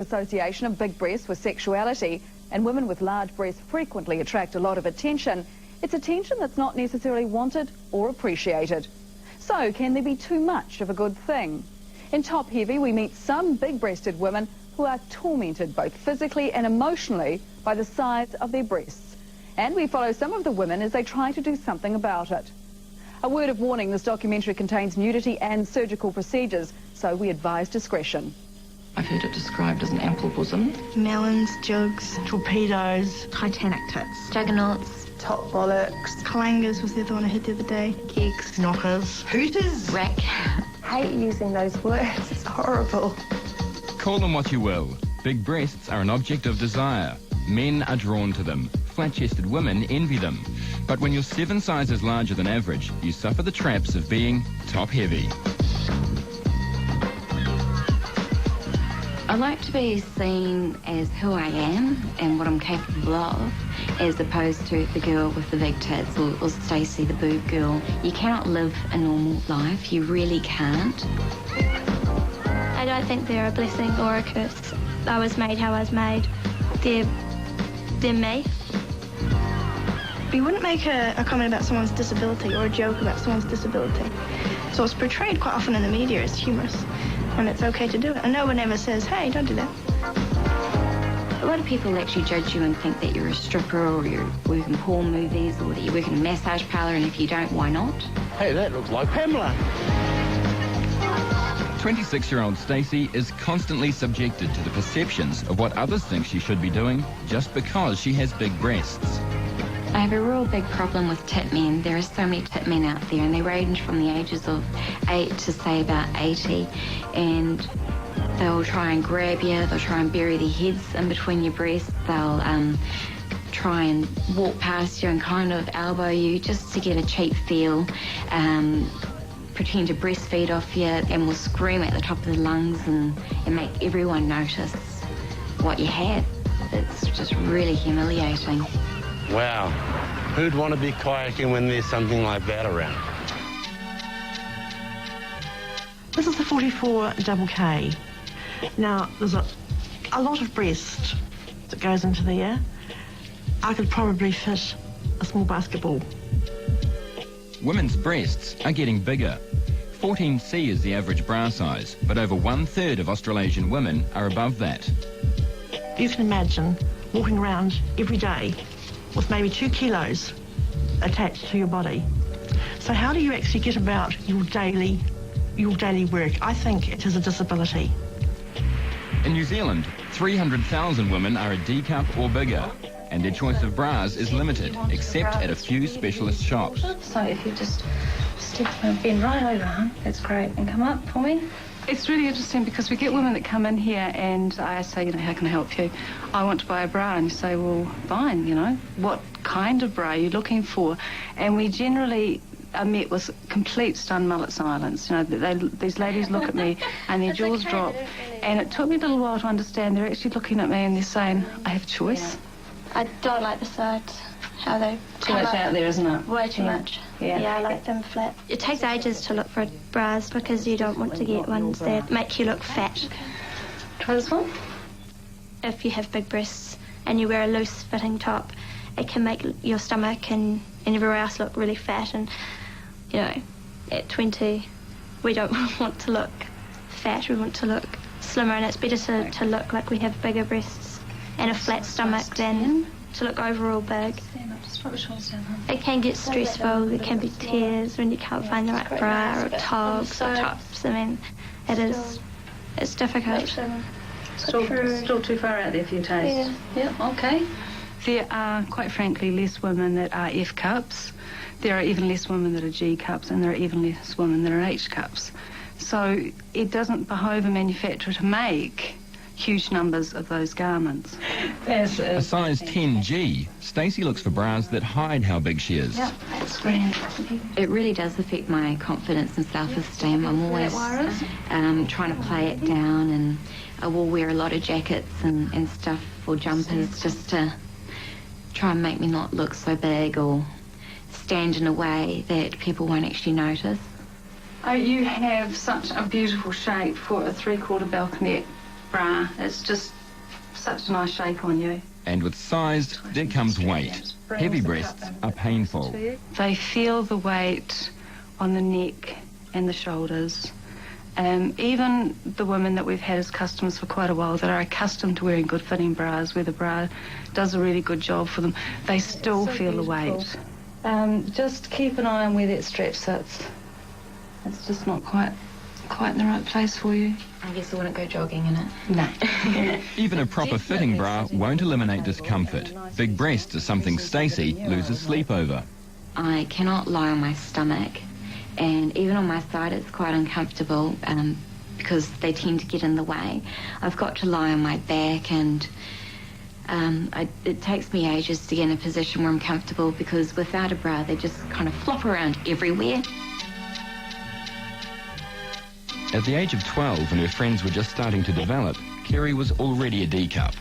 Association of big breasts with sexuality, and women with large breasts frequently attract a lot of attention. It's attention that's not necessarily wanted or appreciated. So can there be too much of a good thing? In Top Heavy, we meet some big-breasted women who are tormented both physically and emotionally by the size of their breasts. And we follow some of the women as they try to do something about it. A word of warning, this documentary contains nudity and surgical procedures, so we advise discretion. I've heard it described as an ample bosom. Melons, jugs, torpedoes, Titanic tits, juggernauts, top bollocks, kalangas was the other one I had the other day, gigs, knockers, hooters. rack. I hate using those words, it's horrible. Call them what you will. Big breasts are an object of desire. Men are drawn to them. Flat-chested women envy them. But when you're 7 sizes larger than average, you suffer the traps of being top heavy. I like to be seen as who I am and what I'm capable of, as opposed to the girl with the big tits or Stacey the boob girl. You cannot live a normal life, you really can't. I don't think they're a blessing or a curse. I was made how I was made. They're me. You wouldn't make a comment about someone's disability or a joke about someone's disability. So it's portrayed quite often in the media as humorous, and it's okay to do it. And no one ever says, hey, don't do that. A lot of people actually judge you and think that you're a stripper or you work in porn movies or that you work in a massage parlour, and if you don't, why not? Hey, that looks like Pamela. 26-year-old Stacey is constantly subjected to the perceptions of what others think she should be doing just because she has big breasts. I have a real big problem with tit men. There are so many tit men out there, and they range from the ages of 8 to, say, about 80, and they'll try and grab you, they'll try and bury their heads in between your breasts, they'll try and walk past you and kind of elbow you just to get a cheap feel, pretend to breastfeed off you, and will scream at the top of their lungs and make everyone notice what you have. It's just really humiliating. Wow, who'd want to be kayaking when there's something like that around? This is the 44 double K. Now, there's a lot of breast that goes into there. I could probably fit a small basketball. Women's breasts are getting bigger. 14C is the average bra size, but over 1/3 of Australasian women are above that. You can imagine walking around every day with maybe 2 kilos attached to your body. So how do you actually get about your daily work? I think it is a disability. In New Zealand, 300,000 women are a D cup or bigger, and their choice of bras is limited, except at a few specialist shops. So if you just bend right over, huh? That's great. And come up for me. It's really interesting because we get women that come in here and I say, how can I help you? I want to buy a bra, and you say, well, fine, what kind of bra are you looking for? And we generally are met with complete stunned mullet silence. These ladies look at me and their jaws drop, and it took me a little while to understand. They're actually looking at me and they're saying, I have choice. I don't like the sides, how they Too much out there, isn't it? way too much. Yeah. I like them flat. It takes ages to look for bras because you don't want to get ones that make you look fat. Try this one. If you have big breasts and you wear a loose fitting top, it can make your stomach and everywhere else look really fat, and at 20 we don't want to look fat, we want to look slimmer, and it's better to look like we have bigger breasts and a flat stomach than to look overall big. It can get stressful, there can be tears when you can't find the right bra or togs or tops. I mean, it's difficult. Still too far out there for your taste. Yeah, okay. There are, quite frankly, less women that are F cups. There are even less women that are G cups, and there are even less women that are H cups. So it doesn't behove a manufacturer to make huge numbers of those garments. A size 10G, Stacey looks for bras that hide how big she is. Yeah, that's brilliant. It really does affect my confidence and self-esteem. I'm always trying to play it down, and I will wear a lot of jackets and stuff or jumpers just to try and make me not look so big or stand in a way that people won't actually notice. Oh, you have such a beautiful shape for a 3/4 balconette. bra. It's just such a nice shape on you. And with size, there comes weight. Heavy breasts are painful. They feel the weight on the neck and the shoulders. Even the women that we've had as customers for quite a while that are accustomed to wearing good fitting bras, where the bra does a really good job for them, they still feel the weight. Just keep an eye on where that stretch sits. It's just not quite in the right place for you. I guess I wouldn't go jogging in it. No. Even a proper fitting bra won't eliminate discomfort. Big breasts are something Stacey loses sleep over. I cannot lie on my stomach, and even on my side it's quite uncomfortable because they tend to get in the way. I've got to lie on my back, and it takes me ages to get in a position where I'm comfortable, because without a bra they just kind of flop around everywhere. At the age of 12, when her friends were just starting to develop, Kerry was already a D-cup.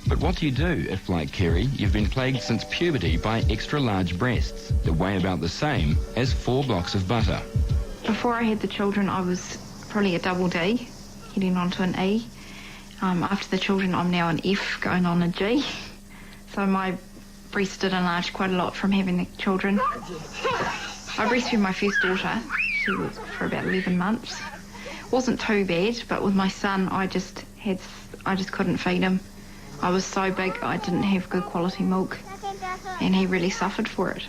But what do you do if, like Kerry, you've been plagued since puberty by extra-large breasts that weigh about the same as 4 blocks of butter? Before I had the children, I was probably a double D, heading on to an E. After the children, I'm now an F, going on a G. So my breasts did enlarge quite a lot from having the children. I breastfed my first daughter. She was for about 11 months. Wasn't too bad, but with my son, I just couldn't feed him. I was so big, I didn't have good quality milk, and he really suffered for it.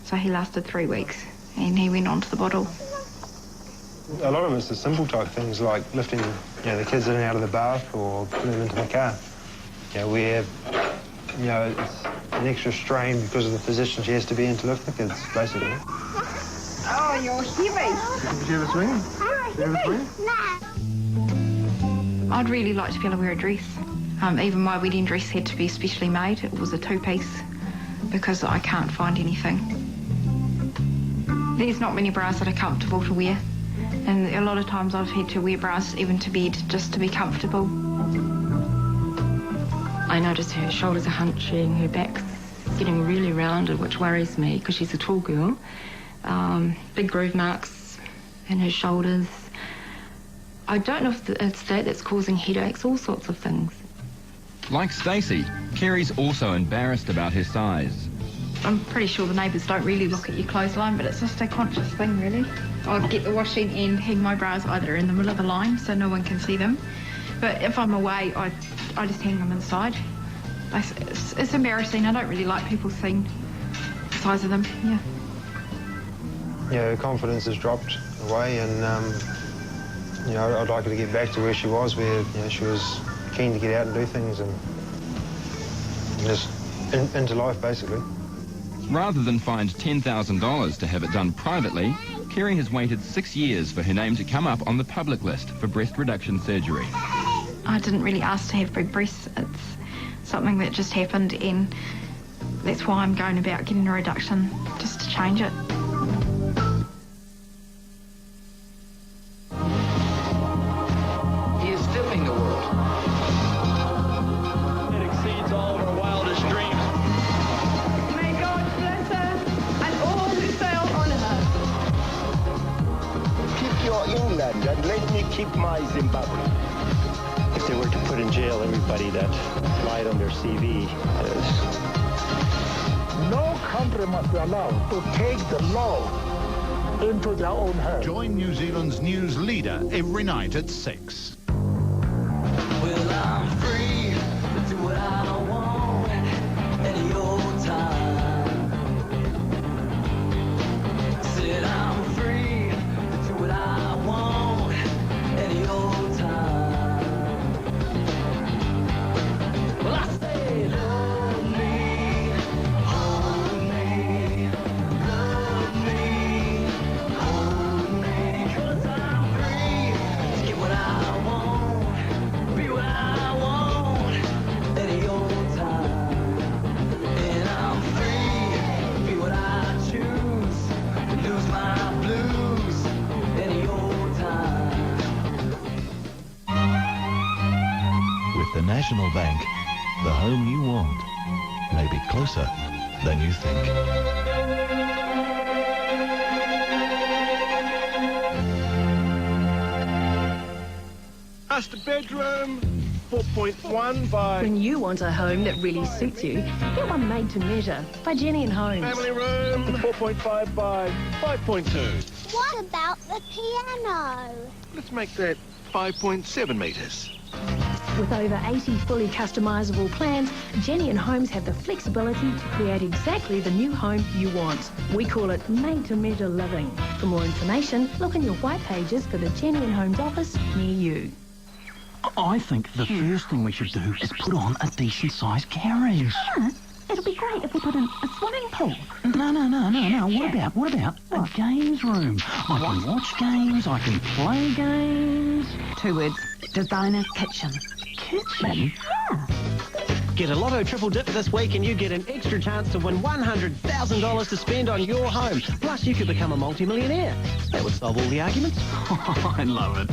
So he lasted 3 weeks, and he went on to the bottle. A lot of it's the simple type things, like lifting, the kids in and out of the bath or putting them into the car. Where, it's an extra strain because of the position she has to be in to lift the kids, basically. Oh, you're heavy. Did you ever swing? Did you ever swing? I'd really like to be able to wear a dress. Even my wedding dress had to be specially made. It was a 2-piece because I can't find anything. There's not many bras that are comfortable to wear, and a lot of times I've had to wear bras even to bed just to be comfortable. I notice her shoulders are hunching, her back's getting really rounded, which worries me because she's a tall girl. Big groove marks in her shoulders. I don't know if it's that's causing headaches, all sorts of things. Like Stacey, Kerry's also embarrassed about her size. I'm pretty sure the neighbours don't really look at your clothesline, but it's just a conscious thing, really. I'll get the washing and hang my bras either in the middle of the line so no one can see them. But if I'm away, I just hang them inside. It's embarrassing. I don't really like people seeing the size of them, Her confidence has dropped away, and, I'd like her to get back to where she was, where, she was keen to get out and do things and just into life, basically. Rather than find $10,000 to have it done privately, Kerry has waited 6 years for her name to come up on the public list for breast reduction surgery. I didn't really ask to have big breasts. It's something that just happened, and that's why I'm going about getting a reduction, just to change it. He is filming the world. It exceeds all of our wildest dreams. May God bless her and all who sail on her. Keep your England and let me keep my Zimbabwe. If they were to put in jail everybody that lied on their CV, No country must be allowed to take the law into their own hands. Join New Zealand's news leader every night at 6. Well, I'm free to do what I want any old time. I said I'm free to do what I want any old time. Well, I say love me, hold me, love me, hold me, 'cause I'm free to get what I want, be what I want any old time. And I'm free to be what I choose, lose my blues any old time. With the National Bank, the home you want may be closer than you think. master bedroom, 4.1 by... When you want a home that really suits you, get one made to measure by Jenny and Homes. Family room, 4.5 by 5.2. What about the piano? Let's make that 5.7 metres. With over 80 fully customisable plans, Jenny and Homes have the flexibility to create exactly the new home you want. We call it made-to-measure living. For more information, look in your white pages for the Jenny and Homes office near you. I think the first thing we should do is put on a decent-sized garage. Yeah, it'll be great if we put in a swimming pool. No. What about a games room? I can watch games, I can play games. 2 words, designer kitchen. Kitchen? Yeah. Get a Lotto Triple Dip this week and you get an extra chance to win $100,000 to spend on your home. Plus, you could become a multi-millionaire. That would solve all the arguments. I love it.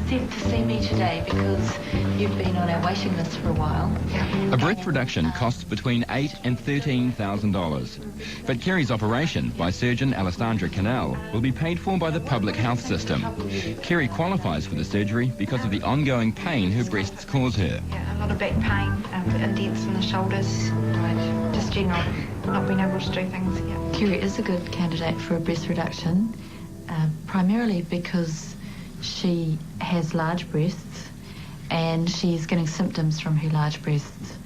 Sent to see me today because you've been on our waiting list for a while. A breast reduction costs between $8,000 and $13,000. But Kerry's operation by surgeon Alessandra Canal will be paid for by the public health system. Kerry qualifies for the surgery because of the ongoing pain her breasts cause her. Yeah, a lot of back pain, indents in the shoulders, just general not being able to do things. Yeah. Kerry is a good candidate for a breast reduction, primarily because she has large breasts and she's getting symptoms from her large breasts,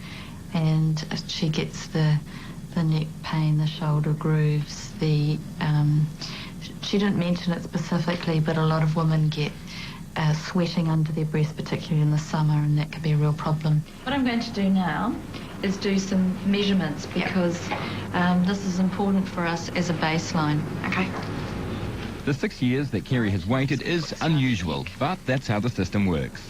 and she gets the neck pain, the shoulder grooves, she didn't mention it specifically, but a lot of women get sweating under their breasts, particularly in the summer, and that could be a real problem. What I'm going to do now is do some measurements because this is important for us as a baseline. Okay. The 6 years that Kerry has waited is unusual, but that's how the system works.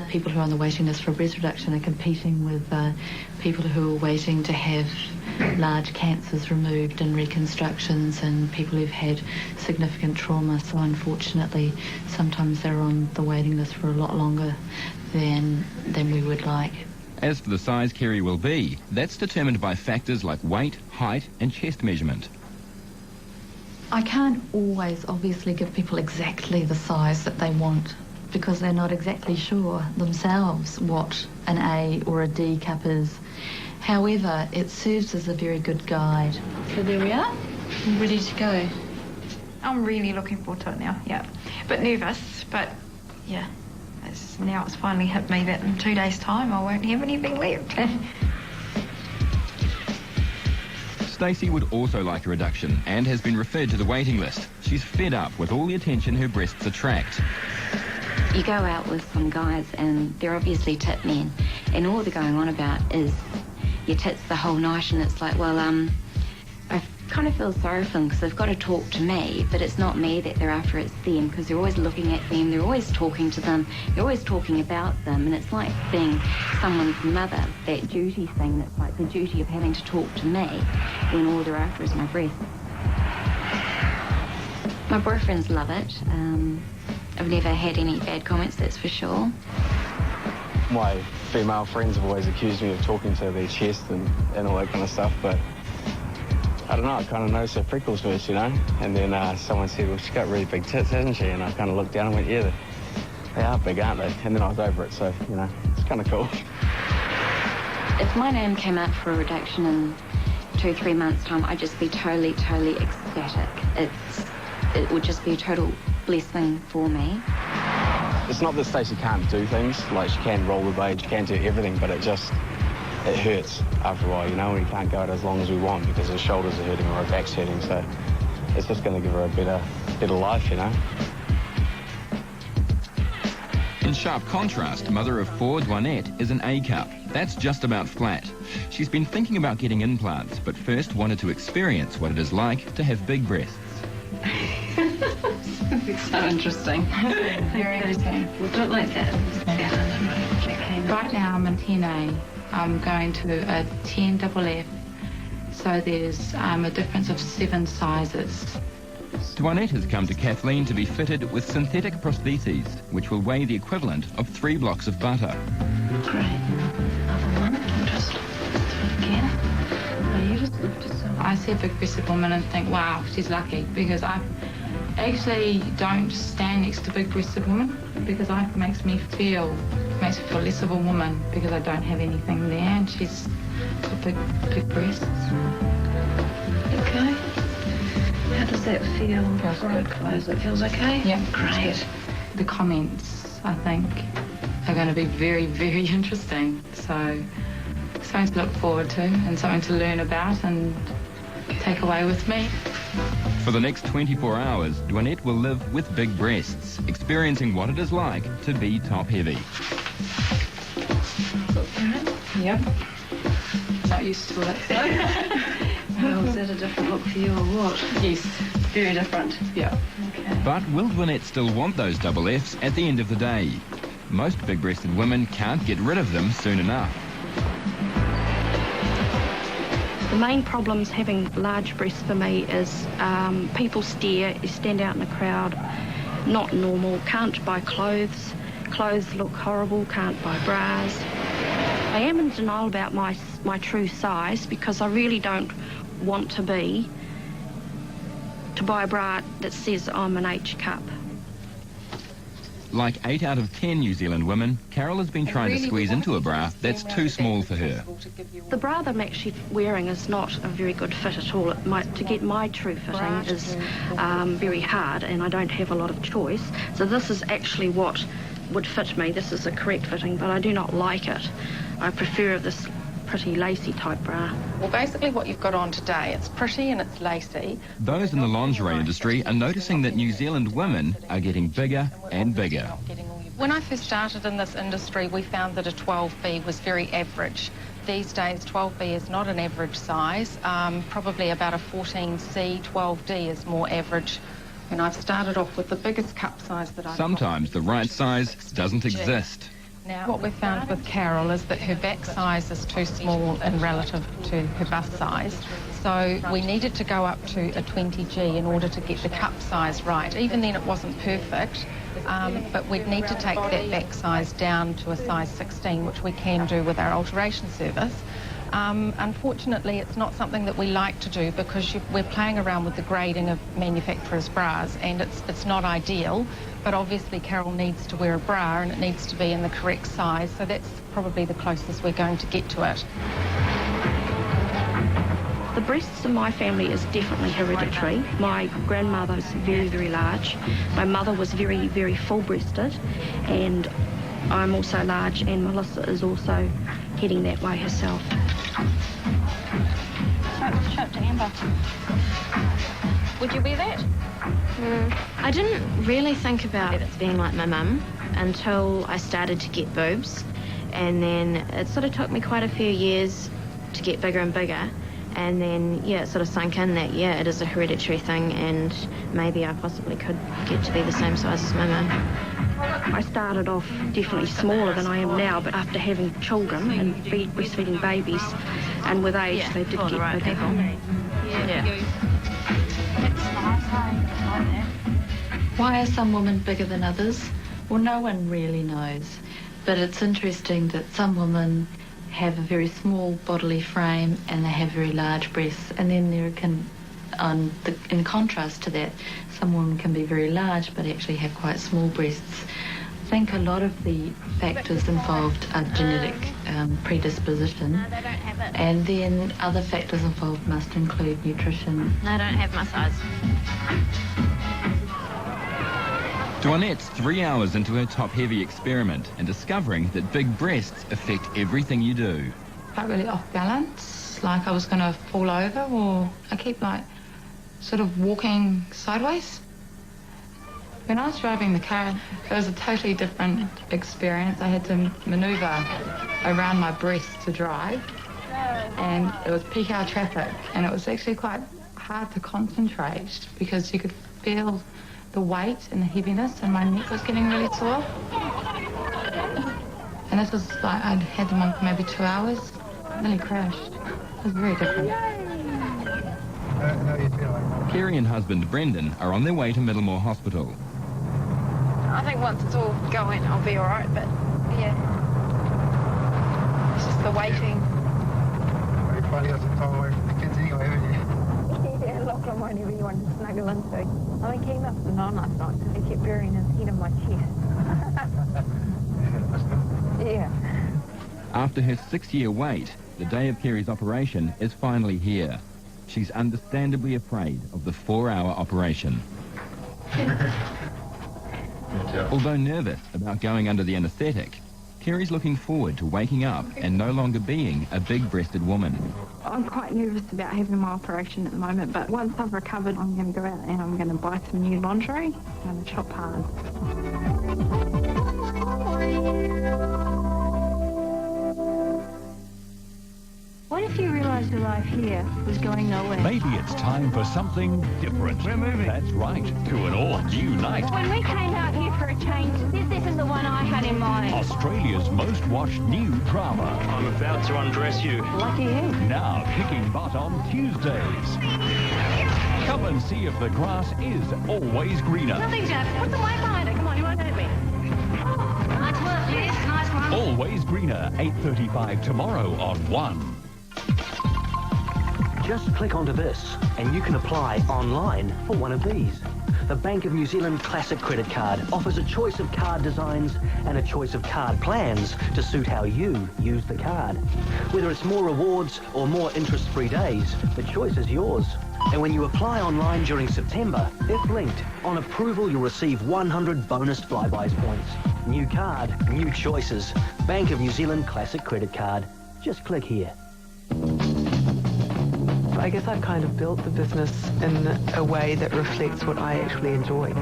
People who are on the waiting list for a breast reduction are competing with people who are waiting to have large cancers removed and reconstructions, and people who've had significant trauma. So unfortunately, sometimes they're on the waiting list for a lot longer than we would like. As for the size Kerry will be, that's determined by factors like weight, height and chest measurement. I can't always obviously give people exactly the size that they want because they're not exactly sure themselves what an A or a D cup is. However, it serves as a very good guide. So there we are, I'm ready to go. I'm really looking forward to it now, yeah. A bit nervous, but yeah, now it's finally hit me that in 2 days' time I won't have anything left. Stacey would also like a reduction and has been referred to the waiting list. She's fed up with all the attention her breasts attract. You go out with some guys and they're obviously tit men, and all they're going on about is your tits the whole night, and it's like, well, I kind of feel sorry for them because they've got to talk to me, but it's not me that they're after, it's them, because they're always looking at them, they're always talking to them, they're always talking about them, and it's like being someone's mother, that duty thing, that's like the duty of having to talk to me when all they're after is my breasts. My boyfriends love it. I've never had any bad comments, that's for sure. My female friends have always accused me of talking to their chest and all that kind of stuff, but I don't know, I kind of noticed her freckles first, you know, and then someone said, well, she's got really big tits, hasn't she? And I kind of looked down and went, yeah, they are big, aren't they? And then I was over it, so, you know, it's kind of cool. If my name came out for a reduction in 2-3 months' time, I'd just be totally ecstatic. It would just be a total blessing for me. It's not that Stacey can't do things, like she can rollerblade, she can do everything, but it hurts after a while, you know. We can't go out as long as we want because her shoulders are hurting or her back's hurting, so it's just going to give her a better life, you know. In sharp contrast, mother of 4, Dwanette, is an A-cup. That's just about flat. She's been thinking about getting implants, but first wanted to experience what it is like to have big breasts. It's so interesting. Very interesting. We'll do it like that. Right now I'm in 10A. I'm going to a 10FF, so there's a difference of 7 sizes. Dwanette has come to Kathleen to be fitted with synthetic prostheses, which will weigh the equivalent of 3 blocks of butter. Great. Another one. I'll just do it again. No, you just lift yourself. I see a big-breasted woman and think, wow, she's lucky, because I actually don't stand next to big-breasted women because it makes me feel less of a woman because I don't have anything there, and she's got big breasts. Okay. How does that feel? Feels good. Close. It feels okay? Yeah. Great. The comments, I think, are going to be very, very interesting. So, something to look forward to and something to learn about and take away with me. For the next 24 hours, Dwanette will live with big breasts, experiencing what it is like to be top-heavy. Yep. Not used to it, so. Well, is that a different look for you or what? Yes. Very different. Yeah. Okay. But will Dwanette still want those double Fs at the end of the day? Most big-breasted women can't get rid of them soon enough. The main problems having large breasts for me is people stare, you stand out in a crowd, not normal, can't buy clothes, clothes look horrible, can't buy bras. I am in denial about my true size because I really don't want to buy a bra that says I'm an H cup. Like 8 out of 10 New Zealand women, Carol has been trying to squeeze into a bra that's too small for her. The bra that I'm actually wearing is not a very good fit at all. To get my true fitting is very hard, and I don't have a lot of choice. So this is actually what would fit me. This is a correct fitting, but I do not like it. I prefer this pretty lacy type bra. Well, basically what you've got on today, it's pretty and it's lacy. Those in the lingerie industry are noticing that New Zealand women are getting bigger and bigger. When I first started in this industry, we found that a 12B was very average. These days, 12B is not an average size. Probably about a 14C, 12D is more average. And I've started off with the biggest cup size that I've Sometimes the right size doesn't exist. Now, what we've found with Carol is that her back size is too small in relative to her bust size. So we needed to go up to a 20G in order to get the cup size right. Even then it wasn't perfect, but we'd need to take that back size down to a size 16, which we can do with our alteration service. Unfortunately, it's not something that we like to do because we're playing around with the grading of manufacturers' bras, and it's not ideal. But obviously Carol needs to wear a bra and it needs to be in the correct size, so that's probably the closest we're going to get to it. The breasts in my family is definitely hereditary. My grandmother is very, very large. My mother was very, very full-breasted, and I'm also large, and Melissa is also heading that way herself. Show it to Amber. Would you wear that? I didn't really think about it being like my mum until I started to get boobs, and then it sort of took me quite a few years to get bigger and bigger, and then it sort of sunk in that it is a hereditary thing, and maybe I possibly could get to be the same size as my mum. I started off definitely smaller than I am now, but after having children and breastfeeding babies, and with age they did get bigger. Why are some women bigger than others? Well, no one really knows. But it's interesting that some women have a very small bodily frame and they have very large breasts. And then in contrast to that, some women can be very large but actually have quite small breasts. think a lot of the factors involved are genetic predisposition, and then other factors involved must include nutrition. I don't have my size. Duanette's 3 hours into her top-heavy experiment and discovering that big breasts affect everything you do. I felt really off balance, like I was going to fall over, or I keep like sort of walking sideways. When I was driving the car, it was a totally different experience. I had to manoeuvre around my breast to drive, and it was peak hour traffic, and it was actually quite hard to concentrate because you could feel the weight and the heaviness, and my neck was getting really sore. And this was like, I'd had them on for maybe 2 hours. I nearly crashed. It was very different. Kerry and husband Brendan are on their way to Middlemore Hospital. I think once it's all going, I'll be all right, but yeah. It's just the waiting. You probably got some time away from the kids anyway, haven't you? Yeah, Lachlan won't have anyone to snuggle into. I think he must have known last night because he kept burying his head in my chest. Yeah. After her 6-year wait, the day of Kerry's operation is finally here. She's understandably afraid of the 4-hour operation. Although nervous about going under the anaesthetic, Kerry's looking forward to waking up and no longer being a big-breasted woman. I'm quite nervous about having my operation at the moment, but once I've recovered, I'm going to go out and I'm going to buy some new lingerie. I'm going to shop hard. What if you realised your life here was going nowhere? Maybe it's time for something different. We're moving. That's right, to an all-new night. When we came out here for a change, this isn't the one I had in mind. Australia's most watched new drama. I'm about to undress you. Lucky you. Now kicking butt on Tuesdays. Come and see if the grass is always greener. Nothing, Jeff. Put the weight behind it. Come on, you won't hurt me. Nice work, yes. Nice one. Always greener, 8:35 tomorrow on 1. Just click onto this and you can apply online for one of these. The Bank of New Zealand Classic Credit Card offers a choice of card designs and a choice of card plans to suit how you use the card. Whether it's more rewards or more interest-free days, the choice is yours. And when you apply online during September, if linked, on approval you'll receive 100 bonus Flybuys points. New card, new choices. Bank of New Zealand Classic Credit Card. Just click here. I guess I've kind of built the business in a way that reflects what I actually enjoy.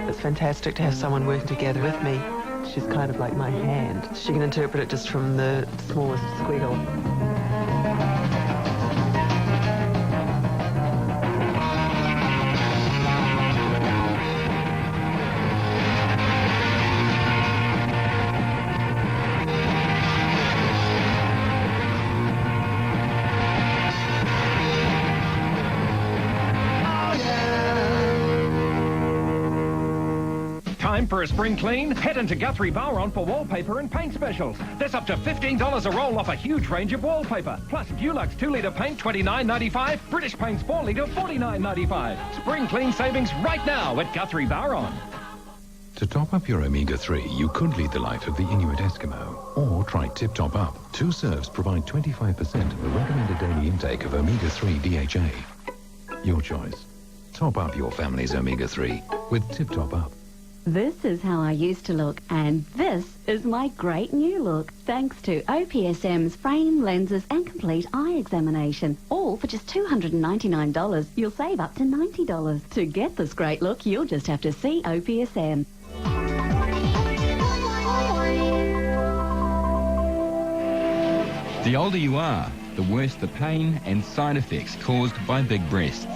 It's fantastic to have someone working together with me. She's kind of like my hand. She can interpret it just from the smallest squiggle. Time for a spring clean? Head into Guthrie Bowron for wallpaper and paint specials. There's up to $15 a roll off a huge range of wallpaper. Plus Dulux 2-litre paint, $29.95. British Paints 4-litre, $49.95. Spring clean savings right now at Guthrie Bowron. To top up your omega-3, you could lead the life of the Inuit Eskimo. Or try Tip Top Up. 2 serves provide 25% of the recommended daily intake of omega-3 DHA. Your choice. Top up your family's omega-3 with Tip Top Up. This is how I used to look, and this is my great new look, thanks to OPSM's frame, lenses and complete eye examination. All for just $299. You'll save up to $90. To get this great look, you'll just have to see OPSM. The older you are, the worse the pain and side effects caused by big breasts.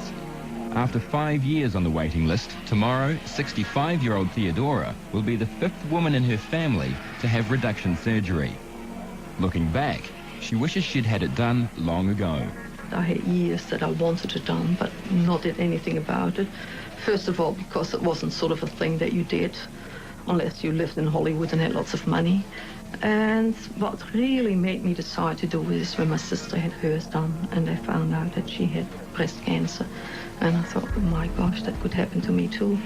After 5 years on the waiting list, tomorrow, 65-year-old Theodora will be the 5th woman in her family to have reduction surgery. Looking back, she wishes she'd had it done long ago. I had years that I wanted it done, but not did anything about it. First of all, because it wasn't sort of a thing that you did unless you lived in Hollywood and had lots of money. And what really made me decide to do this when my sister had hers done and they found out that she had breast cancer. And I thought, oh my gosh, that could happen to me too.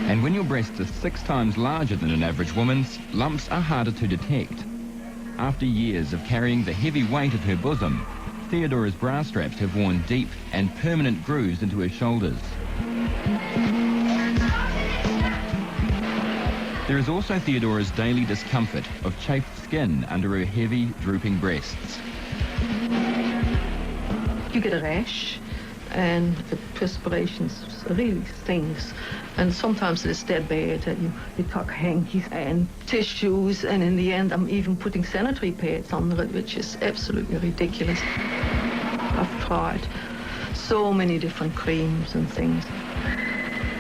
And when your breasts are 6 times larger than an average woman's, lumps are harder to detect. After years of carrying the heavy weight of her bosom, Theodora's bra straps have worn deep and permanent grooves into her shoulders. There is also Theodora's daily discomfort of chafed skin under her heavy, drooping breasts. You get a rash, and the perspiration really stings. And sometimes it's that bad that you tuck hankies and tissues, and in the end I'm even putting sanitary pads under it, which is absolutely ridiculous. I've tried so many different creams and things.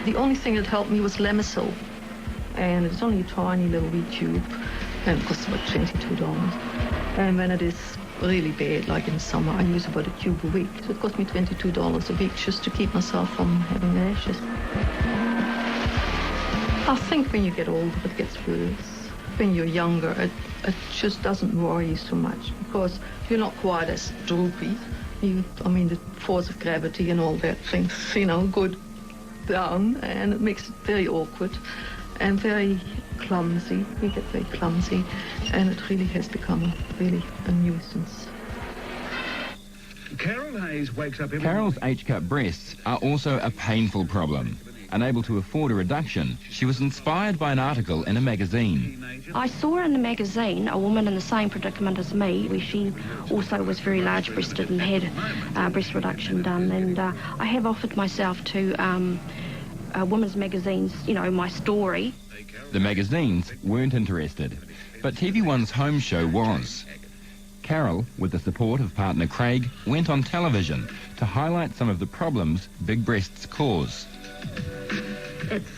The only thing that helped me was Lamisil, and it's only a tiny little wee tube, and it costs about $22. And when it is really bad, like in summer, I use about a tube a week. So it cost me $22 a week just to keep myself from having rashes. I think when you get older, it gets worse. When you're younger, it just doesn't worry you so much because you're not quite as droopy. The force of gravity and all that things, go down, and it makes it very awkward and very clumsy. You get very clumsy, and it really has become a nuisance. Carol Hayes wakes up every Carol's H-cup breasts are also a painful problem. Unable to afford a reduction, she was inspired by an article in a magazine. I saw in the magazine a woman in the same predicament as me, where she also was very large-breasted and had breast reduction done, and I have offered myself to women's magazines, my story. The magazines weren't interested, but TV1's home show was. Carol, with the support of partner Craig, went on television to highlight some of the problems big breasts cause. It's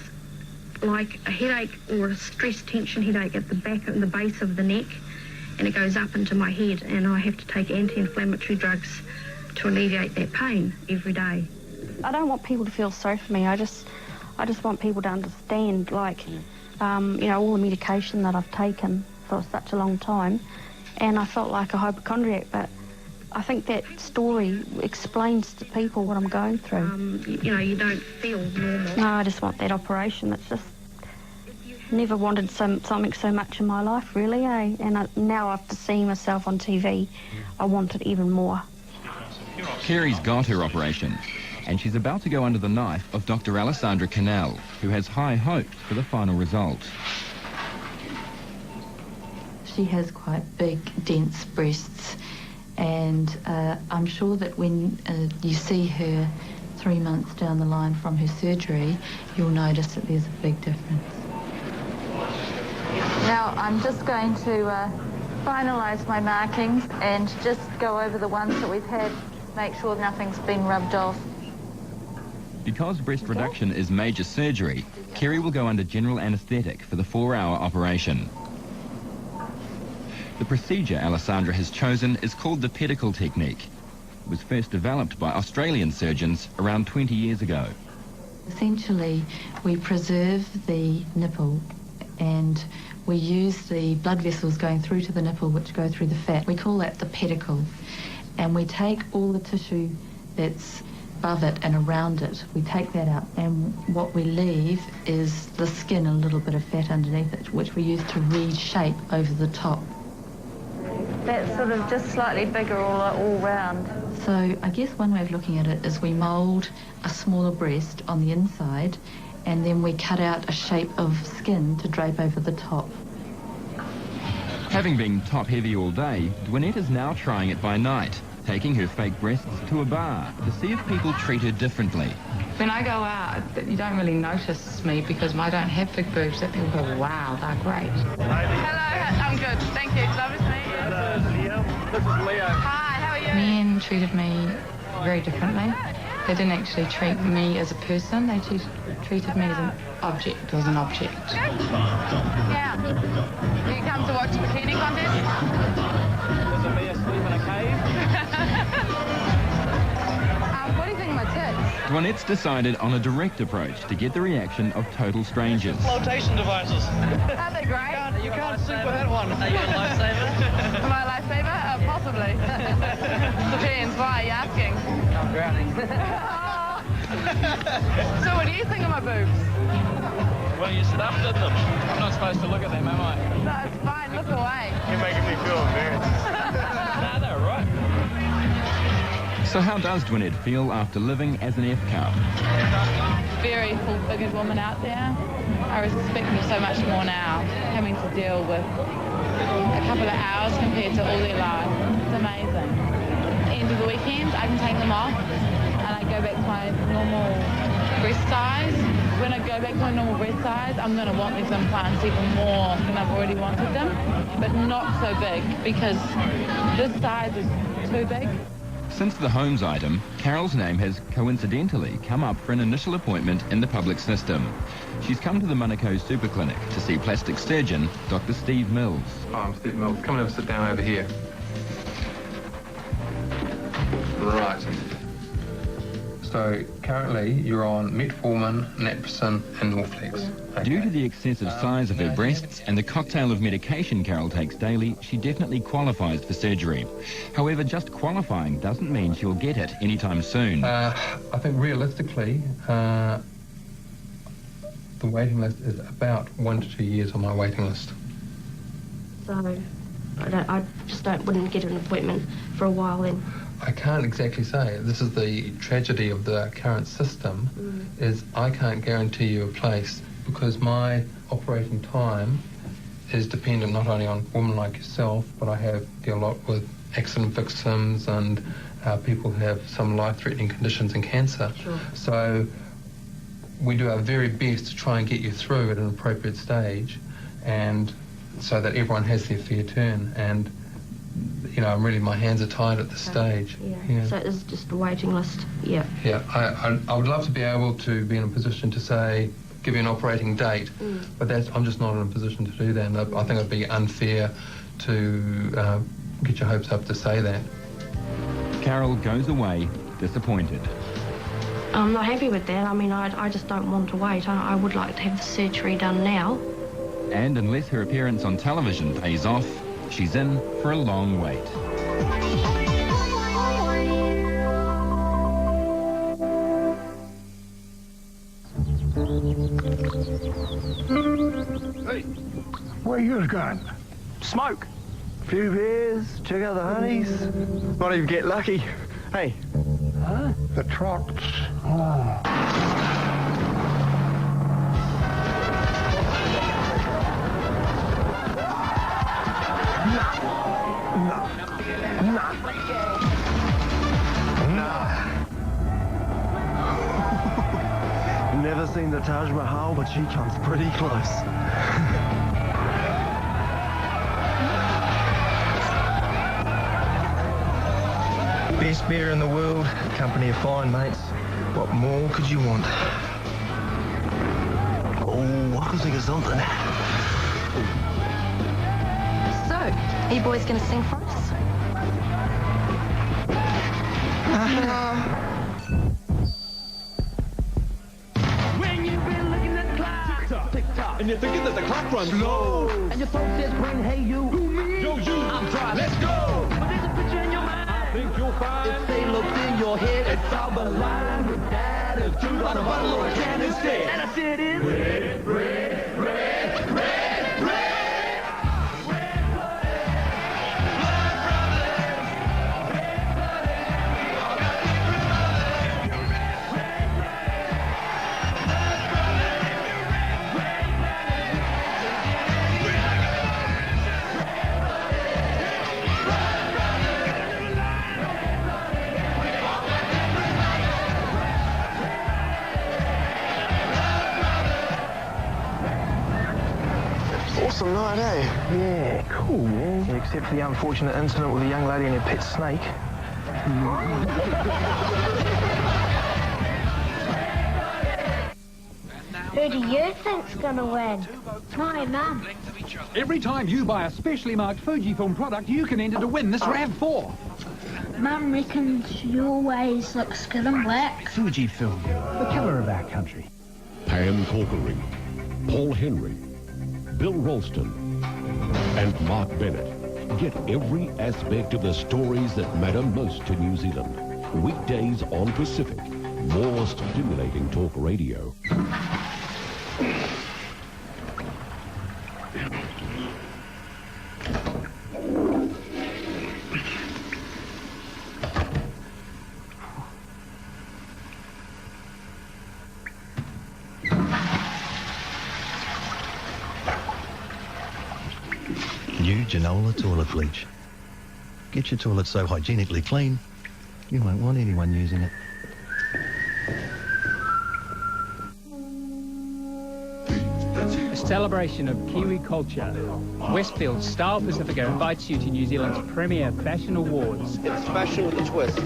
like a headache or a stress tension headache at the back and the base of the neck, and it goes up into my head, and I have to take anti-inflammatory drugs to alleviate that pain every day. I don't want people to feel sorry for me. I just want people to understand, all the medication that I've taken for such a long time, and I felt like a hypochondriac, but I think that story explains to people what I'm going through. You don't feel normal. No, I just want that operation. It's just never wanted something so much in my life, really, eh? And now after seeing myself on TV, I want it even more. Kerry's got her operation, and she's about to go under the knife of Dr. Alessandra Canal, who has high hopes for the final result. She has quite big, dense breasts, and I'm sure that when you see her 3 months down the line from her surgery, you'll notice that there's a big difference. Now I'm just going to finalise my markings and just go over the ones that we've had, make sure nothing's been rubbed off. Because breast reduction is major surgery, Kerry will go under general anaesthetic for the 4-hour operation. The procedure Alessandra has chosen is called the pedicle technique. It was first developed by Australian surgeons around 20 years ago. Essentially, we preserve the nipple and we use the blood vessels going through to the nipple which go through the fat. We call that the pedicle. And we take all the tissue that's above it and around it, we take that out, and what we leave is the skin and a little bit of fat underneath it, which we use to reshape over the top. That's sort of just slightly bigger all round. So I guess one way of looking at it is we mould a smaller breast on the inside, and then we cut out a shape of skin to drape over the top. Having been top heavy all day, Dwynette is now trying it by night, taking her fake breasts to a bar to see if people treat her differently. When I go out, you don't really notice me because I don't have big boobs. That people go, wow, they're great. Hello, I'm good. Thank you. Lovely to meet you. Hello, Liam. This is Leo. Hi, how are you? Men treated me very differently. They didn't actually treat me as a person. They treated me as an object. It was an object. Yeah. Do you come to watch the bikini contest? This is me asleep in a cave. What do you think of my tits? Dwanette's decided on a direct approach to get the reaction of total strangers. Flotation devices. Aren't they great? You can't sleep with that one. Are you a lifesaver? Am I a lifesaver? Possibly. Depends. Why are you asking? I'm drowning. So what do you think of my boobs? Well, you stuffed at them. I'm not supposed to look at them, am I? No, it's fine. Look away. You're making me feel embarrassed. Nah, they're right. So how does Dwanette feel after living as an F-cup? Very full-figured woman out there. I respect them so much more now, having to deal with a couple of hours compared to all their life. It's amazing. At the end of the weekend, I can take them off and I go back to my normal breast size. When I go back to my normal breast size, I'm going to want these implants even more than I've already wanted them, but not so big because this size is too big. Since the Holmes item, Carol's name has coincidentally come up for an initial appointment in the public system. She's come to the Manukau Super Clinic to see plastic surgeon Dr. Steve Mills. Oh, I'm Steve Mills. Come and sit down over here. Right. So currently you're on metformin, naproxen and Norflex. Okay. Due to the excessive size of her breasts and the cocktail of medication Carol takes daily, she definitely qualifies for surgery. However, just qualifying doesn't mean she'll get it anytime soon. I think realistically, the waiting list is about 1 to 2 years on my waiting list. So I just wouldn't get an appointment for a while then. I can't exactly say. This is the tragedy of the current system, is I can't guarantee you a place because my operating time is dependent not only on women like yourself, but I deal a lot with accident victims and people who have some life-threatening conditions and cancer. Sure. So we do our very best to try and get you through at an appropriate stage, and so that everyone has their fair turn. And you know, really, my hands are tied at this stage. Yeah. So it's just a waiting list. Yeah. Yeah. I would love to be able to be in a position to say, give you an operating date, but I'm just not in a position to do that. And I think it'd be unfair to get your hopes up to say that. Carol goes away disappointed. I'm not happy with that. I mean, I just don't want to wait. I would like to have the surgery done now. And unless her appearance on television pays off, she's in for a long wait. Hey, where you gone? Smoke. Few beers, check out the honeys. Might even get lucky. Hey. Huh? The trucks. Oh. Never seen the Taj Mahal, but she comes pretty close. Best beer in the world, company of fine mates. What more could you want? Oh, I can think of something. So, are you boys going to sing for us? When you've been looking at the clock, tick-tock, and you're thinking that the clock runs slow, and your phone says, when, hey, you, who, me? Yo, you, I'm driving. Let's go. But there's a picture in your mind. I think you'll find. If they look in your head, it's all the line with attitude on a bottle or a can instead. And I said it. Red, red, red, red, red. Awesome night, eh? Yeah, cool, man. Yeah, except for the unfortunate incident with a young lady and her pet snake. Who do you think's gonna win? My mum. Every time you buy a specially marked Fujifilm product, you can enter to win this RAV4. Mum reckons you always look skin and black. Fujifilm, the colour of our country. Pam Corkery, Paul Henry, Bill Ralston, and Mark Bennett get every aspect of the stories that matter most to New Zealand. Weekdays on Pacific. More stimulating talk radio. New Genola toilet bleach. Get your toilet so hygienically clean, you won't want anyone using it. A celebration of Kiwi culture. Westfield Style Pacifica invites you to New Zealand's premier fashion awards. It's fashion with a twist.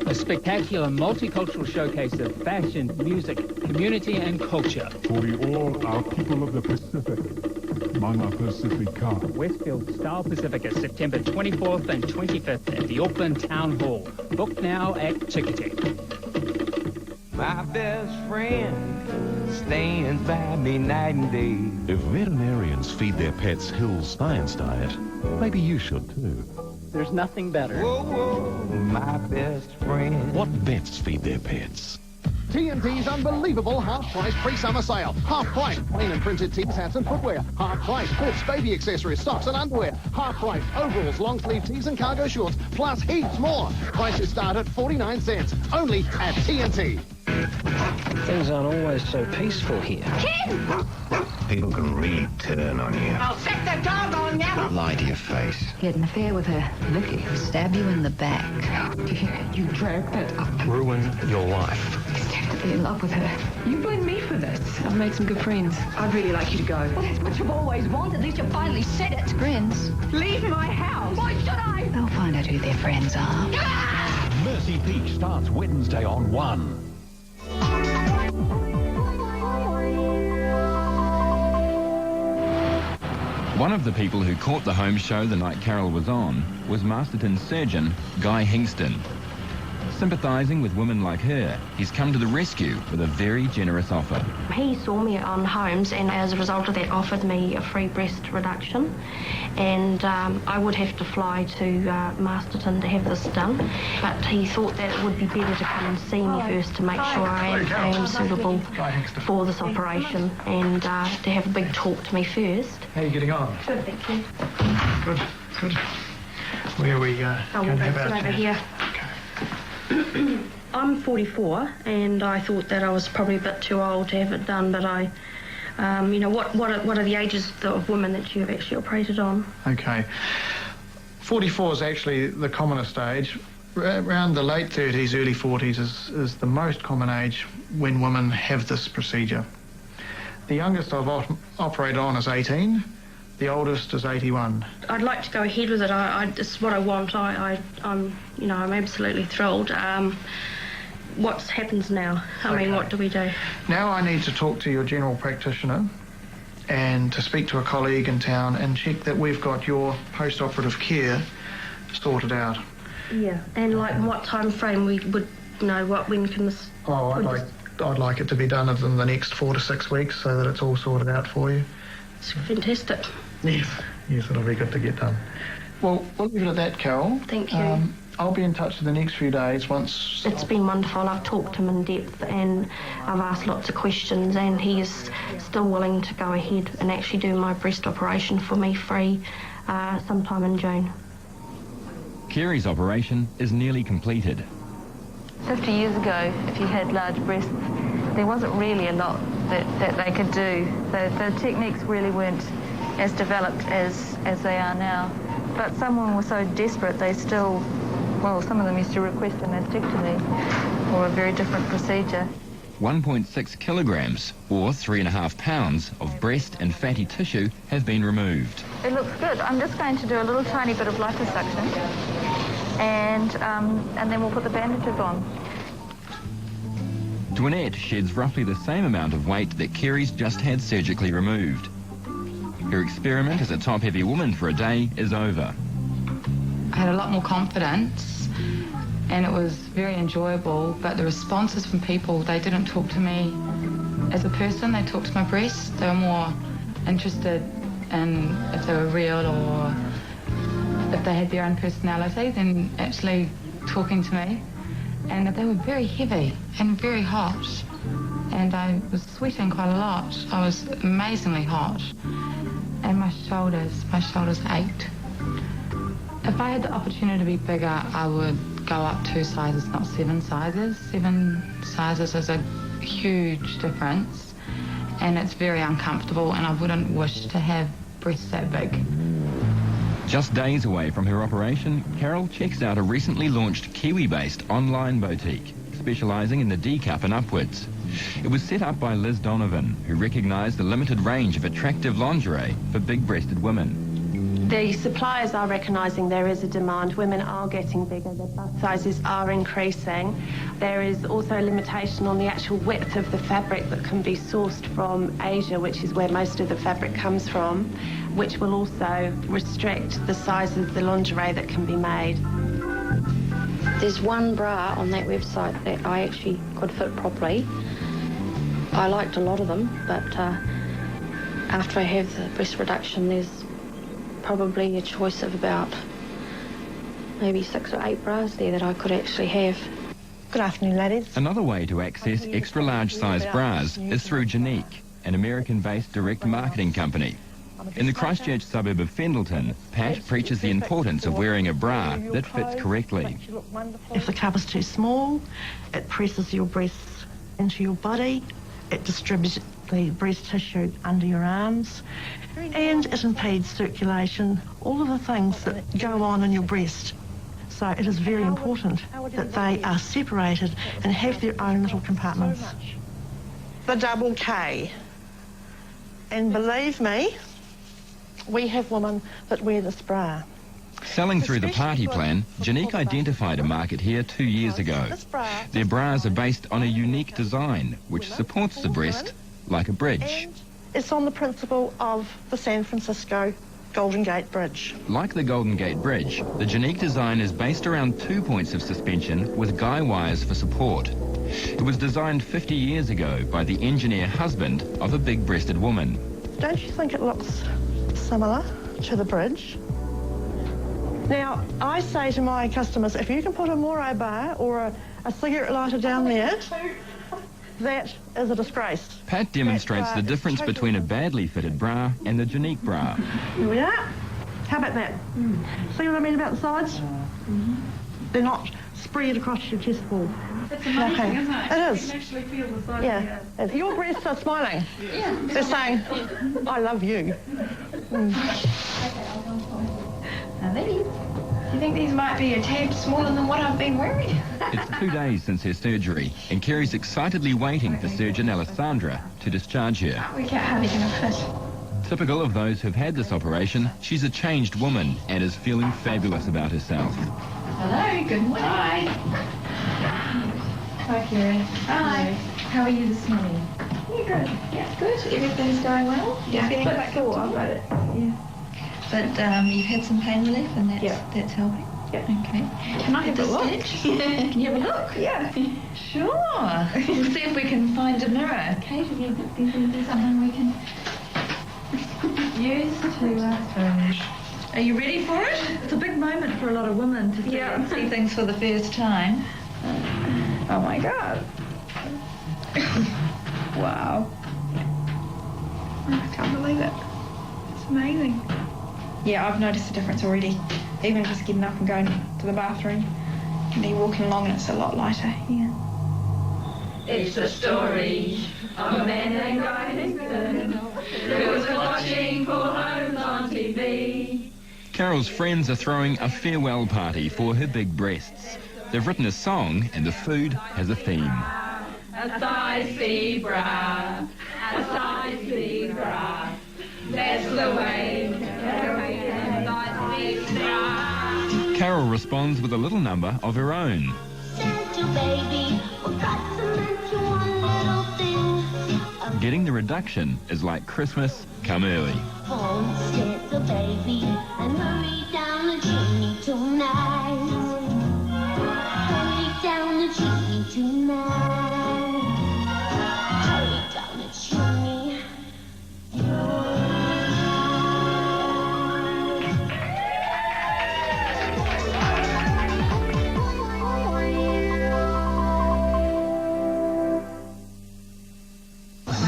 A spectacular multicultural showcase of fashion, music, community and culture. For all our people of the Pacific, Mana Pacifica. Westfield Style Pacifica, September 24th and 25th at the Auckland Town Hall. Book now at Ticketek. My best friend stands by me night and day. If veterinarians feed their pets Hill's Science Diet, maybe you should too. There's nothing better. Whoa, whoa, my best friend. What vets feed their pets? TNT's unbelievable half-price pre-summer sale. Half-price plain and printed tees, hats and footwear. Half-price sports baby accessories, socks and underwear. Half-price overalls, long-sleeve tees and cargo shorts, plus heaps more. Prices start at 49 cents, only at TNT. Things aren't always so peaceful here. Ken! People can really turn on you. I'll set the dog on you! Lie to your face. He had an affair with her. Vicky stabbed you in the back. You dragged it up. Ruin your life. To be in love with her. You blame me for this. I've made some good friends. I'd really like you to go. Well, that's what you've always wanted. At least you finally said it. Friends? Leave my house. Why should I? They'll find out who their friends are. Mercy Peach starts Wednesday on 1. One of the people who caught the home show the night Carol was on was Masterton surgeon Guy Hingston. Sympathising with women like her, he's come to the rescue with a very generous offer. He saw me on Homes and as a result of that offered me a free breast reduction, and I would have to fly to Masterton to have this done, but he thought that it would be better to come and see me first to make sure I am suitable for this operation and to have a big talk to me first. How are you getting on? Good, thank you. Good, good. Where are we we'll going to have sit our over chat? here. I'm 44 and I thought that I was probably a bit too old to have it done, but I, you know, what are the ages of women that you've actually operated on? Okay. 44 is actually the commonest age. Around the late 30s, early 40s is the most common age when women have this procedure. The youngest I've operated on is 18. The oldest is 81. I'd like to go ahead with it. It's what I want. I'm absolutely thrilled. What happens now? I mean, what do we do? Now I need to talk to your general practitioner and to speak to a colleague in town and check that we've got your post-operative care sorted out. Yeah, and like what time frame we would know when can this... Oh, I'd like it to be done within the next 4 to 6 weeks so that it's all sorted out for you. It's fantastic. Yes, it'll be good to get done. Well, we'll leave it at that, Carol. Thank you. I'll be in touch in the next few days once... It's been wonderful. I've talked to him in depth and I've asked lots of questions and he is still willing to go ahead and actually do my breast operation for me free sometime in June. Kerry's operation is nearly completed. 50 years ago, if you had large breasts, there wasn't really a lot that they could do. The techniques really weren't as developed as they are now. But someone was so desperate, they still, well, some of them used to request a mastectomy or a very different procedure. 1.6 kilograms, or 3.5 pounds, of breast and fatty tissue have been removed. It looks good. I'm just going to do a little tiny bit of liposuction and then we'll put the bandages on. Dwynette sheds roughly the same amount of weight that Kerry's just had surgically removed. Her experiment as a top-heavy woman for a day is over. had a lot more confidence, and it was very enjoyable, but the responses from people, they didn't talk to me as a person, they talked to my breasts. They were more interested in if they were real or if they had their own personality than actually talking to me. And they were very heavy and very hot, and I was sweating quite a lot. I was amazingly hot, and my shoulders ached. If I had the opportunity to be bigger, I would go up 2 sizes, not 7 sizes. 7 sizes is a huge difference, and it's very uncomfortable, and I wouldn't wish to have breasts that big. Just days away from her operation, Carol checks out a recently launched Kiwi-based online boutique, specialising in the D-cup and upwards. It was set up by Liz Donovan, who recognised the limited range of attractive lingerie for big-breasted women. The suppliers are recognising there is a demand. Women are getting bigger, their bust sizes are increasing. There is also a limitation on the actual width of the fabric that can be sourced from Asia, which is where most of the fabric comes from, which will also restrict the size of the lingerie that can be made. There's one bra on that website that I actually could fit properly. I liked a lot of them, but after I have the breast reduction, there's probably a choice of about maybe 6 or 8 bras there that I could actually have. Good afternoon, ladies. Another way to access extra large size bras is through Janique, an American-based direct marketing company. In the Christchurch suburb of Fendleton, Pat preaches the importance of wearing a bra that fits correctly. If the cup is too small, it presses your breasts into your body, it distributes the breast tissue under your arms, and it impedes circulation, all of the things that go on in your breast. So it is very important that they are separated and have their own little compartments. The double K. And believe me, we have women that wear this bra. Selling through the party plan, Janique identified a market here 2 years ago. Their bras are based on a unique design, which supports the breast like a bridge. It's on the principle of the San Francisco Golden Gate Bridge. Like the Golden Gate Bridge, the Janique design is based around 2 points of suspension with guy wires for support. It was designed 50 years ago by the engineer husband of a big-breasted woman. Don't you think it looks similar to the bridge? Now, I say to my customers, if you can put a Moro bar or a cigarette lighter down there, that is a disgrace. Pat demonstrates the difference between a badly fitted bra and the Janique bra. Here we are. How about that? See what I mean about the sides? They're not spread across your chest wall. It's amazing, isn't it? It is. You can actually feel the size. Yeah. Your breasts are smiling. Yeah. They're saying, I love you. Now these, do you think these might be a tad smaller than what I've been wearing? It's 2 days since her surgery, and Kerry's excitedly waiting for surgeon Alessandra to discharge her. We can't hardly going to fit. Typical of those who've had this operation, she's a changed woman and is feeling fabulous about herself. Hello, good morning. Hi. Hi, Kerry. Hi. How are you this morning? Yeah, good. Yeah, good. Everything's going well? Yeah, Feeling but quite sore. I've got it. Yeah. But you've had some pain relief and that's helping? Yeah. Okay. Can I have a look? Can you have a look? Yeah. Sure. We'll see if we can find a mirror. Occasionally there's something we can use to... Are you ready for it? It's a big moment for a lot of women to see things for the first time. Oh my God. Wow. I can't believe it. It's amazing. Yeah, I've noticed a difference already. Even just getting up and going to the bathroom. And be walking along and it's a lot lighter. Yeah. It's the story of a man named Guy Hickson who was watching Full Homes on TV. Carol's friends are throwing a farewell party for her big breasts. They've written a song and the food has a theme. A size C bra, a size C bra. That's the way size C bra. Carol responds with a little number of her own. Getting the reduction is like Christmas come early. Baby and hurry down the chimney tonight. Hurry down the chimney tonight. Hurry down the chimney.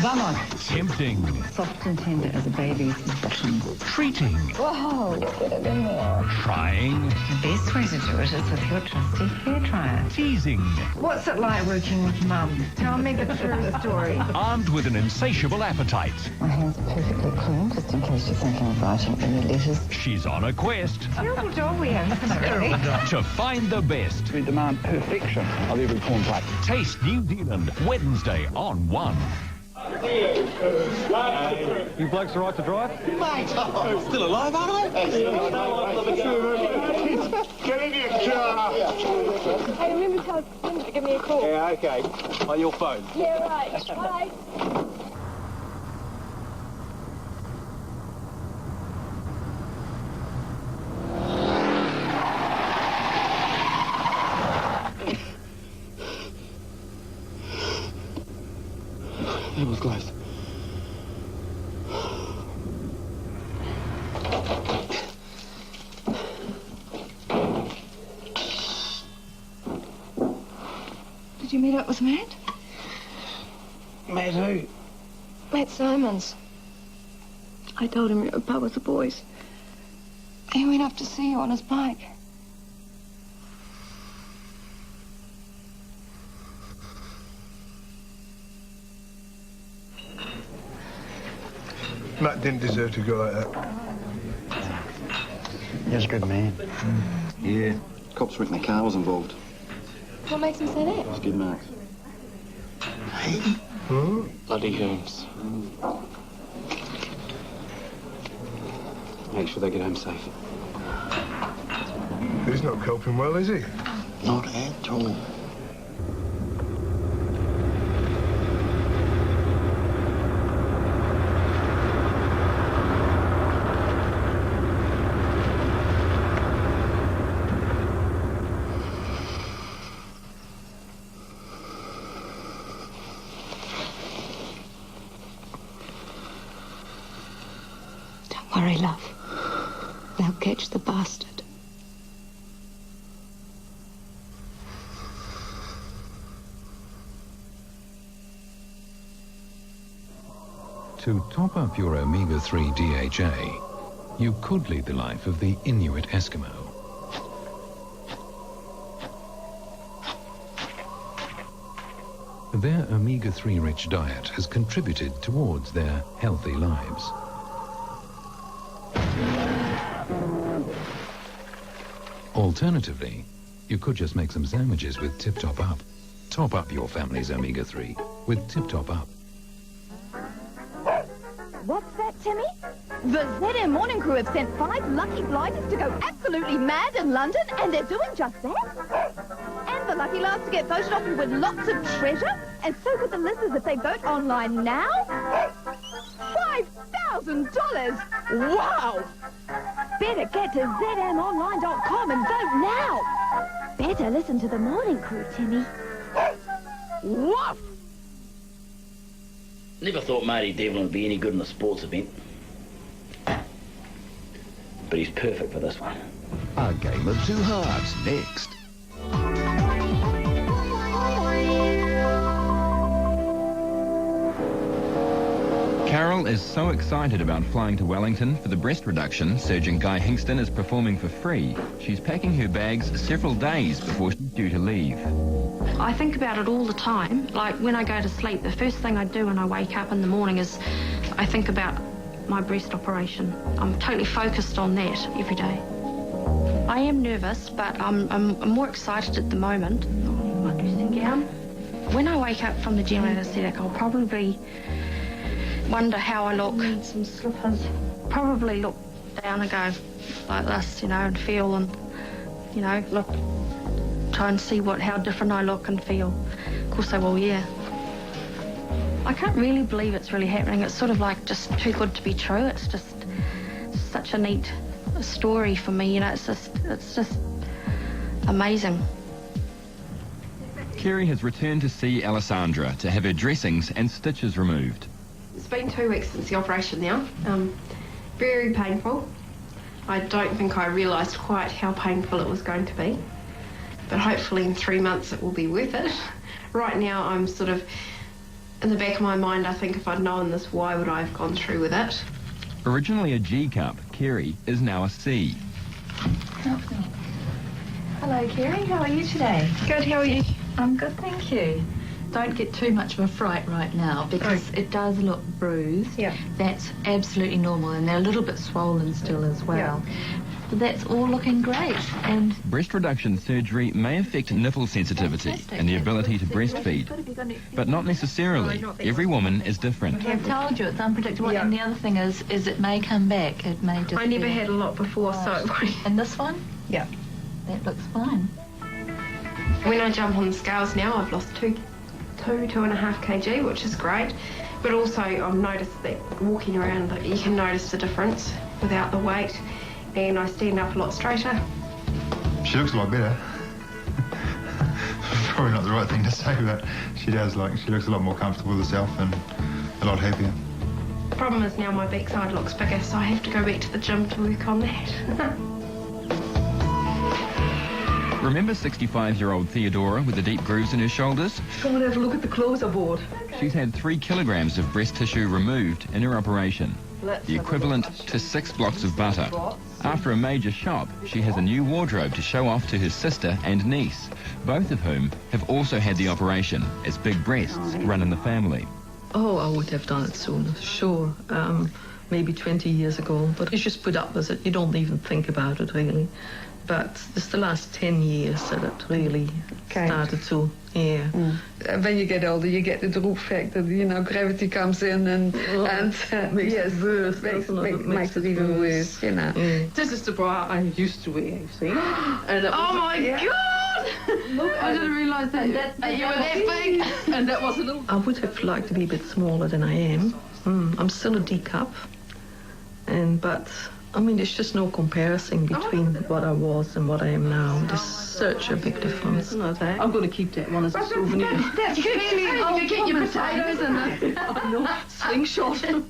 Vamos. Tempting. Soft and tender as a baby's bottom. Treating. Whoa, get it in there. Trying. The best way to do it is with your trusty hair dryer. Teasing. What's it like working with Mum? Tell me the true story. Armed with an insatiable appetite. My hands are perfectly clean, just in case you think I'm writing any letters. She's on a quest. Terrible job we have, isn't it, really? To find the best. We demand perfection of every corn plate. Taste New Zealand, Wednesday on 1. You blokes all right to drive? Mate, still alive, aren't they? Get in your car! Hey, remember to give me a call. Yeah, okay. On your phone. Yeah, right. Bye. It was close. Did you meet up with Matt? Matt who? Matt Simons. I told him you're at a pub with the boys. He went up to see you on his bike. Matt didn't deserve to go like that. He was a good man. Yeah. Cops reckon the car was involved. What makes him say that? Skid marks. Hey? Bloody Holmes. Make sure they get home safe. He's not coping well, is he? Not at all. Don't worry, love. They'll catch the bastard. To top up your omega-3 DHA, you could lead the life of the Inuit Eskimo. Their omega-3 rich diet has contributed towards their healthy lives. Alternatively, you could just make some sandwiches with Tip Top Up. Top up your family's omega-3 with Tip Top Up. What's that, Timmy? The ZM Morning Crew have sent 5 lucky blighters to go absolutely mad in London, and they're doing just that. And the lucky last to get voted off and win lots of treasure, and so could the listeners if they vote online now. $5,000! Wow! Better get to zmonline.com and vote now. Better listen to the Morning Crew, Timmy. Woof! Never thought Marty Devlin would be any good in a sports event. But he's perfect for this one. A game of two hearts next. Carol is so excited about flying to Wellington for the breast reduction Surgeon Guy Hingston is performing for free. She's packing her bags several days before she's due to leave. I think about it all the time. Like when I go to sleep, the first thing I do when I wake up in the morning is I think about my breast operation. I'm totally focused on that every day. I am nervous, but I'm more excited at the moment. My dressing gown. When I wake up from the general anaesthetic, I'll probably wonder how I look. Some slippers. Probably look down and go like this, you know, and feel and, you know, look, try and see how different I look and feel. Of course I will, yeah. I can't really believe it's really happening. It's sort of like just too good to be true. It's just such a neat story for me. You know, it's just amazing. Kerry has returned to see Alessandra to have her dressings and stitches removed. It's been 2 weeks since the operation now. Very painful. I don't think I realised quite how painful it was going to be. But hopefully in 3 months it will be worth it. Right now I'm sort of, in the back of my mind, I think if I'd known this, why would I have gone through with it? Originally a G cup, Kerry is now a C. Hello, Kerry. How are you today? Good, how are you? I'm good, thank you. Don't get too much of a fright right now because it does look bruised. Yeah. That's absolutely normal, and they're a little bit swollen still as well. But that's all looking great. And Breast reduction surgery may affect nipple sensitivity and the ability to breastfeed, but not necessarily. Every woman is different. I've told you it's unpredictable. And the other thing is it may come back. It may just. I never had a lot before, so. And this one? Yeah. That looks fine. When I jump on the scales now, I've lost 2.5 kg, which is great. But also I've noticed that walking around, you can notice the difference without the weight, and I stand up a lot straighter. She looks a lot better. Probably not the right thing to say, but she does. She looks a lot more comfortable with herself and a lot happier. The problem is now my backside looks bigger, so I have to go back to the gym to work on that. Remember 65-year-old Theodora with the deep grooves in her shoulders? Come and have a look at the clothes I bought. She's had 3 kilograms of breast tissue removed in her operation, the equivalent to 6 blocks of butter. After a major shop, she has a new wardrobe to show off to her sister and niece, both of whom have also had the operation, as big breasts run in the family. Oh, I would have done it sooner, sure. Maybe 20 years ago, but you just put up with it. You don't even think about it, really. But it's the last 10 years that it really started to, When you get older, you get the droop factor, gravity comes in and makes it worse, makes it even worse, This is the bra I used to wear, you see. And Oh my God! Look, I didn't realise that you were that big. And that was a little... I would have liked to be a bit smaller than I am. I'm still a D cup. But... I mean, there's just no comparison between what I was and what I am now. There's such a big difference. I'm going to keep that one as a souvenir. That's good. I'll get your potatoes and I know, slingshot. A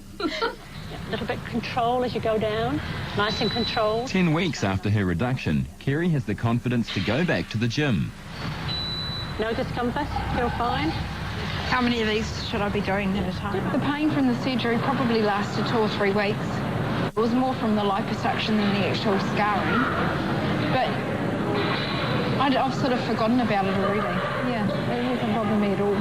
little bit control as you go down. Nice and controlled. 10 weeks after her reduction, Kerry has the confidence to go back to the gym. No discomfort? Feel fine? How many of these should I be doing at a time? The pain from the surgery probably lasted 2 or 3 weeks. It was more from the liposuction than the actual scarring. But I've sort of forgotten about it already. Yeah, it hasn't bothered me at all.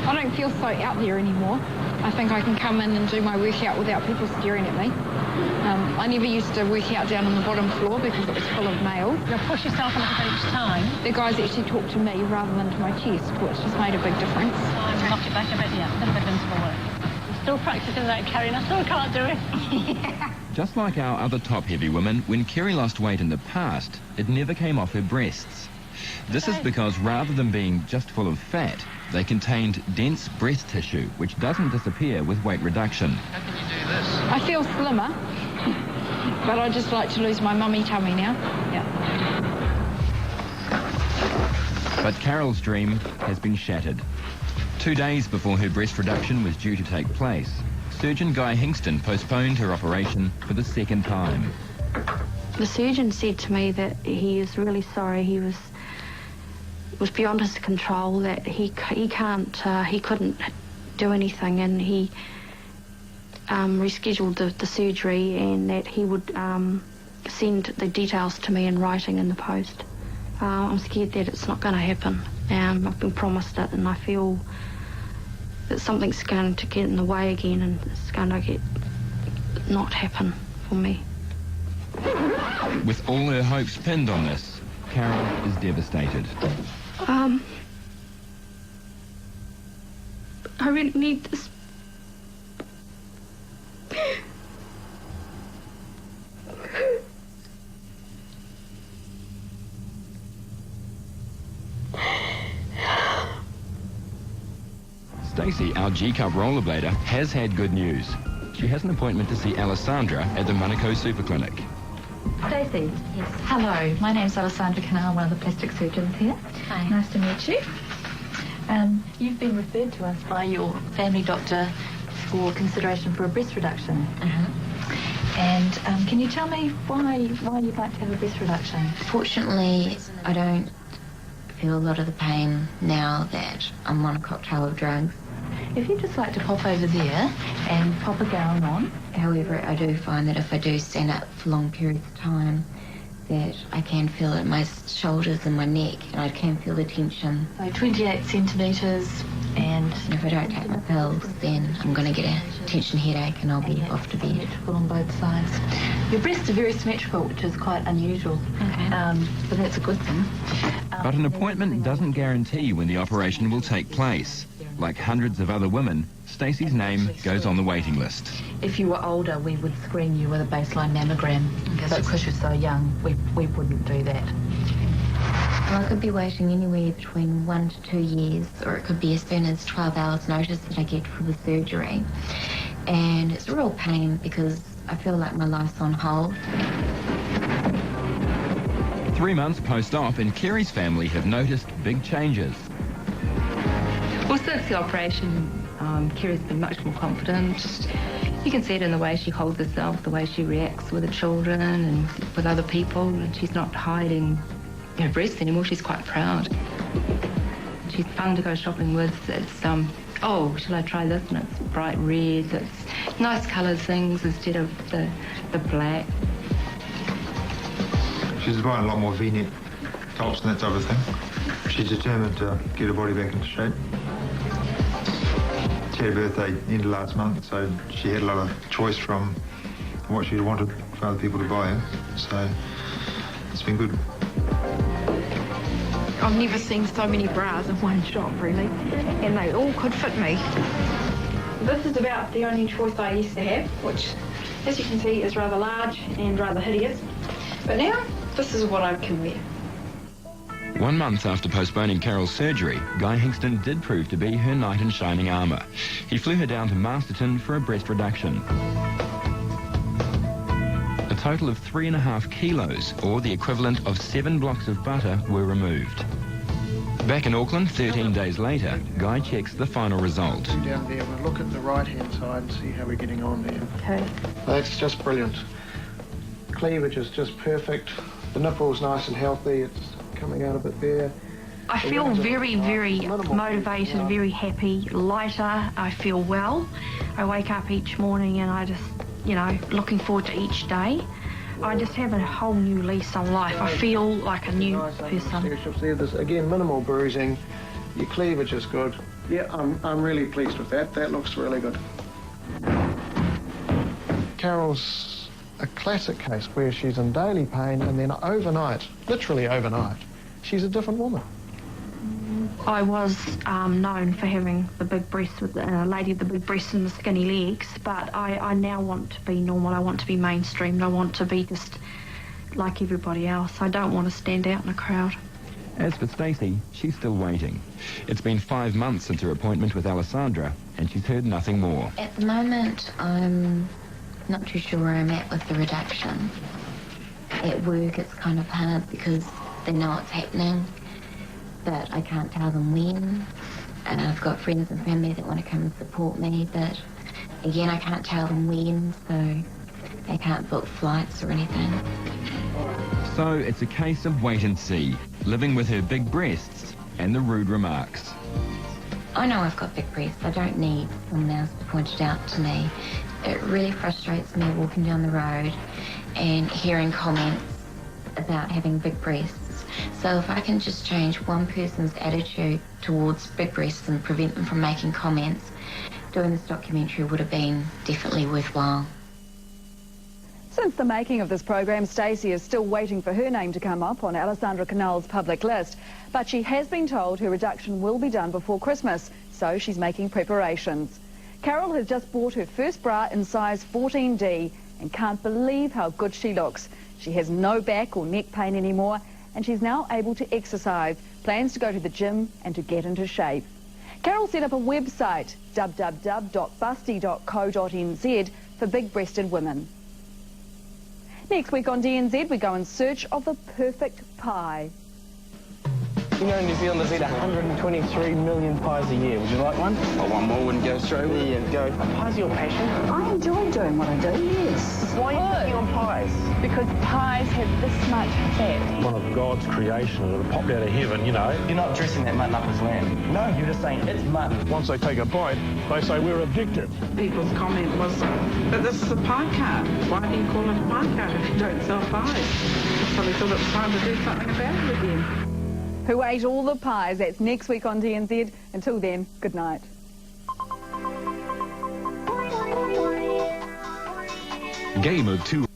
I don't feel so out there anymore. I think I can come in and do my workout without people staring at me. I never used to work out down on the bottom floor because it was full of males. You'll push yourself a little bit each time. The guys actually talk to me rather than to my chest, which has made a big difference. Knock it back a bit, a little bit of interval work. Still practicing that, Kerry, and I still can't do it. Just like our other top-heavy women, when Kerry lost weight in the past, it never came off her breasts. This is because rather than being just full of fat, they contained dense breast tissue, which doesn't disappear with weight reduction. How can you do this? I feel slimmer, but I just like to lose my mummy tummy now. Yeah. But Carol's dream has been shattered. 2 days before her breast reduction was due to take place, surgeon Guy Hingston postponed her operation for the 2nd time. The surgeon said to me that he is really sorry. He was beyond his control, that he couldn't do anything, and he rescheduled the surgery, and that he would send the details to me in writing in the post. I'm scared that it's not going to happen. I've been promised it, and I feel that something's going to get in the way again, and it's going to not happen for me. With all her hopes pinned on this, Carol is devastated. I really need this. Stacey, our G-Cup rollerblader, has had good news. she has an appointment to see Alessandra at the Manukau Super Clinic. Stacey. Yes. Hello, my name's Alessandra Canal, one of the plastic surgeons here. Hi. Nice to meet you. You've been referred to us by your family doctor for consideration for a breast reduction. And can you tell me why you'd like to have a breast reduction? Fortunately, I don't feel a lot of the pain now that I'm on a cocktail of drugs. If you'd just like to pop over there and pop a gown on. However, I do find that if I do stand up for long periods of time, that I can feel it in my shoulders and my neck, and I can feel the tension. So 28 centimetres, and if I don't take my pills, then I'm going to get a tension headache and I'll be off to bed. Symmetrical on both sides. Your breasts are very symmetrical, which is quite unusual. Okay. So that's a good thing. But an appointment doesn't guarantee when the operation will take place. Like hundreds of other women, Stacey's name goes on the waiting list. If you were older, we would screen you with a baseline mammogram. But because you're so young, we wouldn't do that. Well, I could be waiting anywhere between 1 to 2 years, or it could be as soon as 12 hours notice that I get for the surgery. And it's a real pain because I feel like my life's on hold. 3 months post-op, and Kerry's family have noticed big changes. Well, since the operation, Kerry's been much more confident. You can see it in the way she holds herself, the way she reacts with the children and with other people, and she's not hiding her breasts anymore. She's quite proud. She's fun to go shopping with. It's, oh, shall I try this? And it's bright red. It's nice coloured things instead of the black. She's buying a lot more V-neck tops and that type of thing. She's determined to get her body back into shape. She had her birthday ended last month, so she had a lot of choice from what she wanted for other people to buy her. So it's been good. I've never seen so many bras in one shop, really, and they all could fit me. This is about the only choice I used to have, which, as you can see, is rather large and rather hideous. But now, this is what I can wear. 1 month after postponing Carol's surgery, Guy Hingston did prove to be her knight in shining armour. He flew her down to Masterton for a breast reduction. A total of 3.5 kilos, or the equivalent of 7 blocks of butter, were removed. Back in Auckland, 13 days later, Guy checks the final result. Down there, we'll look at the right-hand side and see how we're getting on there. Okay. That's just brilliant. Cleavage is just perfect. The nipple's nice and healthy. It's coming out a bit there. I feel very, very motivated, very happy, lighter. I feel well. I wake up each morning and I just, you know, looking forward to each day. I just have a whole new lease on life. I feel like a new person. There's, again, minimal bruising. Your cleavage is good. Yeah, I'm really pleased with that. That looks really good. Carol's a classic case where she's in daily pain and then overnight, literally overnight, she's a different woman. I was known for having the big breasts, with the lady of the big breasts and the skinny legs, but I now want to be normal. I want to be mainstreamed. I want to be just like everybody else. I don't want to stand out in a crowd. As for Stacey, she's still waiting. It's been 5 months since her appointment with Alessandra, and she's heard nothing more. At the moment, I'm not too sure where I'm at with the reduction. At work, it's kind of hard because they know it's happening, but I can't tell them when. And I've got friends and family that want to come and support me, but again, I can't tell them when, so they can't book flights or anything. So it's a case of wait and see, living with her big breasts and the rude remarks. I know I've got big breasts. I don't need someone else to point it out to me. It really frustrates me walking down the road and hearing comments about having big breasts. So if I can just change one person's attitude towards big breasts and prevent them from making comments, doing this documentary would have been definitely worthwhile. Since the making of this program, Stacey is still waiting for her name to come up on Alessandra Canal's public list. But she has been told her reduction will be done before Christmas, so she's making preparations. Carol has just bought her first bra in size 14D and can't believe how good she looks. She has no back or neck pain anymore, and she's now able to exercise, plans to go to the gym and to get into shape. Carol set up a website, www.busty.co.nz, for big-breasted women. Next week on DNZ, we go in search of the perfect pie. You know, New Zealand has eat 123 million pies a year. Would you like one? Oh, one more wouldn't go straight with There you go. Pie's your passion? I enjoy doing what I do, yes. Why are you picking on pies? Because pies have this much fat. One of God's creation that popped out of heaven, you know. You're not dressing that mutton up as lamb. No, you're just saying it's mutton. Once they take a bite, they say we're addicted. People's comment was, but this is a pie cart. Why do you call it a pie cart if you don't sell pies? So we thought it was time to do something about it again. Who ate all the pies? That's next week on DNZ. Until then, good night. Game of Two.